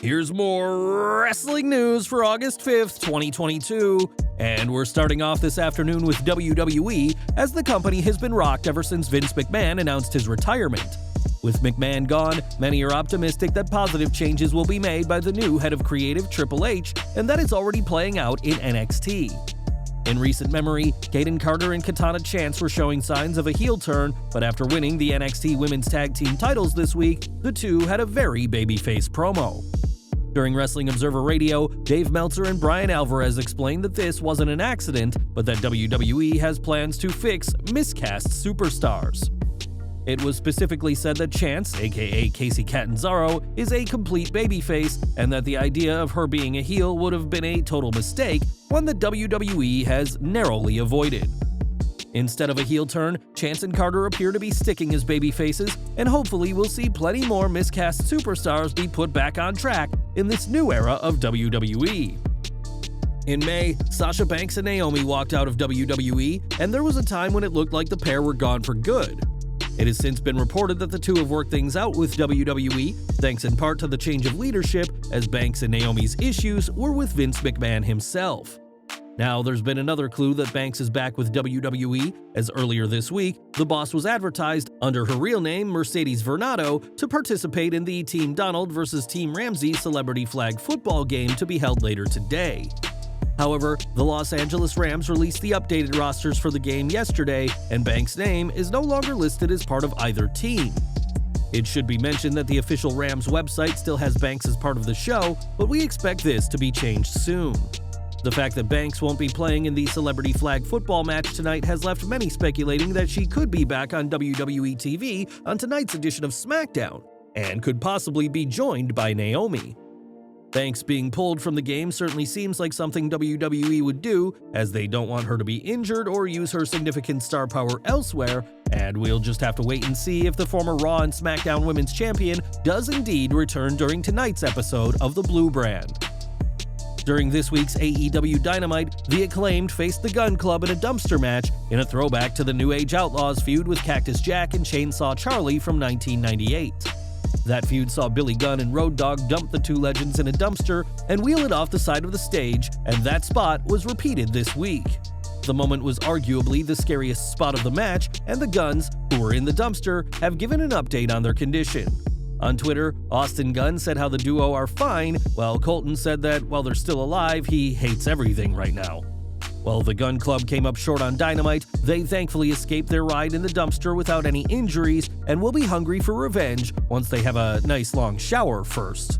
Here's more wrestling news for August 5th, 2022. And we're starting off this afternoon with WWE, as the company has been rocked ever since Vince McMahon announced his retirement. With McMahon gone, many are optimistic that positive changes will be made by the new head of creative, Triple H, and that is already playing out in NXT. In recent memory, Kaden Carter and Katana Chance were showing signs of a heel turn, but after winning the NXT Women's Tag Team titles this week, the two had a very babyface promo. During Wrestling Observer Radio, Dave Meltzer and Brian Alvarez explained that this wasn't an accident, but that WWE has plans to fix miscast superstars. It was specifically said that Chance, aka Casey Catanzaro, is a complete babyface, and that the idea of her being a heel would have been a total mistake, one that WWE has narrowly avoided. Instead of a heel turn, Chance and Carter appear to be sticking as babyfaces, and hopefully we'll see plenty more miscast superstars be put back on track in this new era of WWE. In May, Sasha Banks and Naomi walked out of WWE, and there was a time when it looked like the pair were gone for good. It has since been reported that the two have worked things out with WWE, thanks in part to the change of leadership, as Banks and Naomi's issues were with Vince McMahon himself. Now, there's been another clue that Banks is back with WWE, as earlier this week, the boss was advertised under her real name, Mercedes Vernado, to participate in the Team Donald vs. Team Ramsey celebrity flag football game to be held later today. However, the Los Angeles Rams released the updated rosters for the game yesterday, and Banks' name is no longer listed as part of either team. It should be mentioned that the official Rams website still has Banks as part of the show, but we expect this to be changed soon. The fact that Banks won't be playing in the celebrity flag football match tonight has left many speculating that she could be back on WWE TV on tonight's edition of SmackDown, and could possibly be joined by Naomi. Banks being pulled from the game certainly seems like something WWE would do, as they don't want her to be injured or use her significant star power elsewhere, and we'll just have to wait and see if the former Raw and SmackDown Women's Champion does indeed return during tonight's episode of the Blue Brand. During this week's AEW Dynamite, the Acclaimed faced the Gun Club in a dumpster match in a throwback to the New Age Outlaws feud with Cactus Jack and Chainsaw Charlie from 1998. That feud saw Billy Gunn and Road Dogg dump the two legends in a dumpster and wheel it off the side of the stage, and that spot was repeated this week. The moment was arguably the scariest spot of the match, and the Gunns, who were in the dumpster, have given an update on their condition. On Twitter, Austin Gunn said how the duo are fine, while Colton said that while they're still alive, he hates everything right now. While the Gun Club came up short on Dynamite, they thankfully escaped their ride in the dumpster without any injuries and will be hungry for revenge once they have a nice long shower first.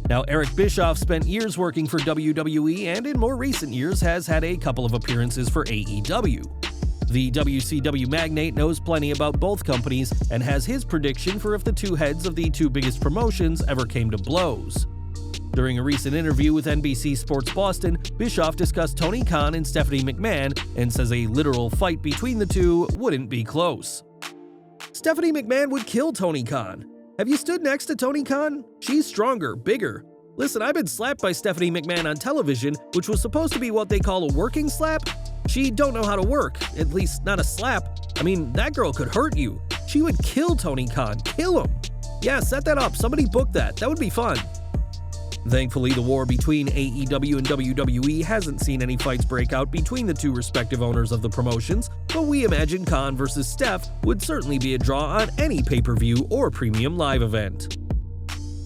Now, Eric Bischoff spent years working for WWE and in more recent years has had a couple of appearances for AEW. The WCW magnate knows plenty about both companies and has his prediction for if the two heads of the two biggest promotions ever came to blows. During a recent interview with NBC Sports Boston, Bischoff discussed Tony Khan and Stephanie McMahon and says a literal fight between the two wouldn't be close. Stephanie McMahon would kill Tony Khan. Have you stood next to Tony Khan? She's stronger, bigger. Listen, I've been slapped by Stephanie McMahon on television, which was supposed to be what they call a working slap. She don't know how to work, at least not a slap. I mean, that girl could hurt you. She would kill Tony Khan, kill him. Yeah, set that up, somebody book that would be fun. Thankfully, the war between AEW and WWE hasn't seen any fights break out between the two respective owners of the promotions, but we imagine Khan vs. Steph would certainly be a draw on any pay-per-view or premium live event.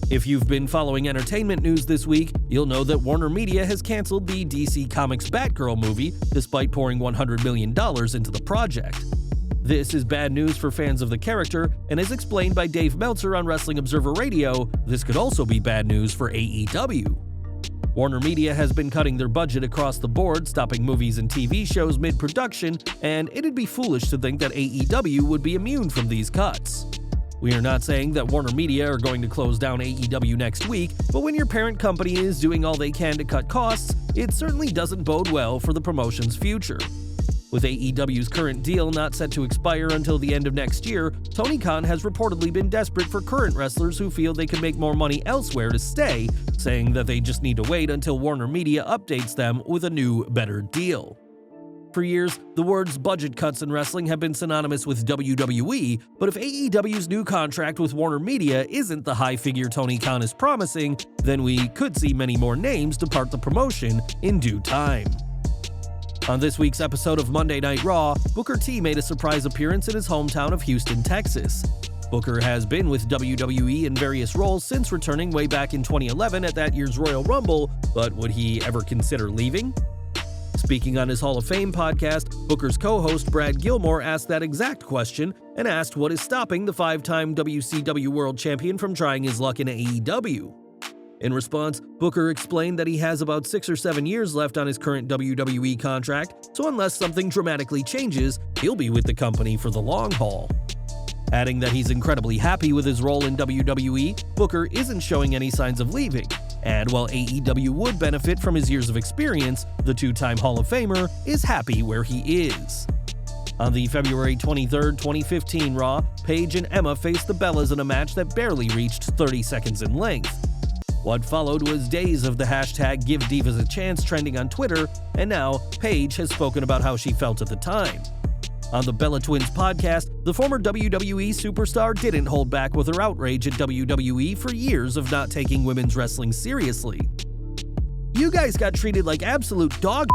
If you've been following entertainment news this week, you'll know that Warner Media has canceled the DC Comics Batgirl movie despite pouring $100 million into the project. This is bad news for fans of the character, and as explained by Dave Meltzer on Wrestling Observer Radio, this could also be bad news for AEW. Warner Media has been cutting their budget across the board, stopping movies and TV shows mid-production, and it'd be foolish to think that AEW would be immune from these cuts. We are not saying that Warner Media are going to close down AEW next week, but when your parent company is doing all they can to cut costs, it certainly doesn't bode well for the promotion's future. With AEW's current deal not set to expire until the end of next year, Tony Khan has reportedly been desperate for current wrestlers who feel they can make more money elsewhere to stay, saying that they just need to wait until Warner Media updates them with a new, better deal. For years, the words budget cuts in wrestling have been synonymous with WWE, but if AEW's new contract with Warner Media isn't the high figure Tony Khan is promising, then we could see many more names depart the promotion in due time. On this week's episode of Monday Night Raw, Booker T made a surprise appearance in his hometown of Houston, Texas. Booker has been with WWE in various roles since returning way back in 2011 at that year's Royal Rumble, but would he ever consider leaving? Speaking on his Hall of Fame podcast, Booker's co-host Brad Gilmore asked that exact question and asked what is stopping the five-time WCW World Champion from trying his luck in AEW. In response, Booker explained that he has about 6 or 7 years left on his current WWE contract, so unless something dramatically changes, he'll be with the company for the long haul. Adding that he's incredibly happy with his role in WWE, Booker isn't showing any signs of leaving. And while AEW would benefit from his years of experience, the two-time Hall of Famer is happy where he is. On the February 23, 2015 Raw, Paige and Emma faced the Bellas in a match that barely reached 30 seconds in length. What followed was days of the hashtag #GiveDivas trending on Twitter, and now Paige has spoken about how she felt at the time. On the Bella Twins podcast, the former WWE superstar didn't hold back with her outrage at WWE for years of not taking women's wrestling seriously. "You guys got treated like absolute dog.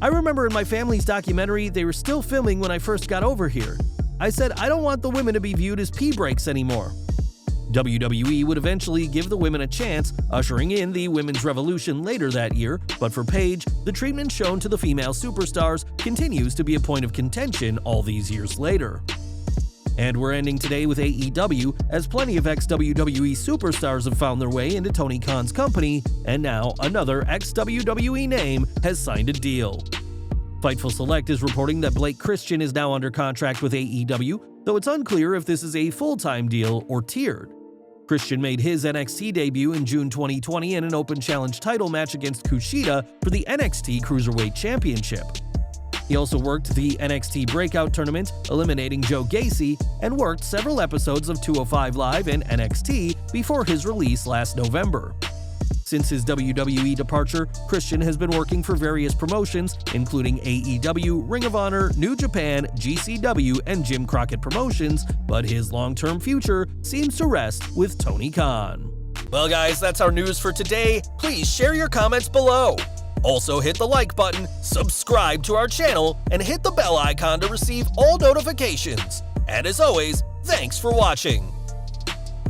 I remember in my family's documentary, they were still filming when I first got over here. I said, I don't want the women to be viewed as pee breaks anymore." WWE would eventually give the women a chance, ushering in the Women's Revolution later that year, but for Paige, the treatment shown to the female superstars continues to be a point of contention all these years later. And we're ending today with AEW, as plenty of ex-WWE superstars have found their way into Tony Khan's company, and now another ex-WWE name has signed a deal. Fightful Select is reporting that Blake Christian is now under contract with AEW, though it's unclear if this is a full-time deal or tiered. Christian made his NXT debut in June 2020 in an open challenge title match against Kushida for the NXT Cruiserweight Championship. He also worked the NXT Breakout Tournament, eliminating Joe Gacy, and worked several episodes of 205 Live and NXT before his release last November. Since his WWE departure, Christian has been working for various promotions, including AEW, Ring of Honor, New Japan, GCW, and Jim Crockett Promotions, but his long-term future seems to rest with Tony Khan. Well guys, that's our news for today. Please share your comments below. Also hit the like button, subscribe to our channel, and hit the bell icon to receive all notifications. And as always, thanks for watching.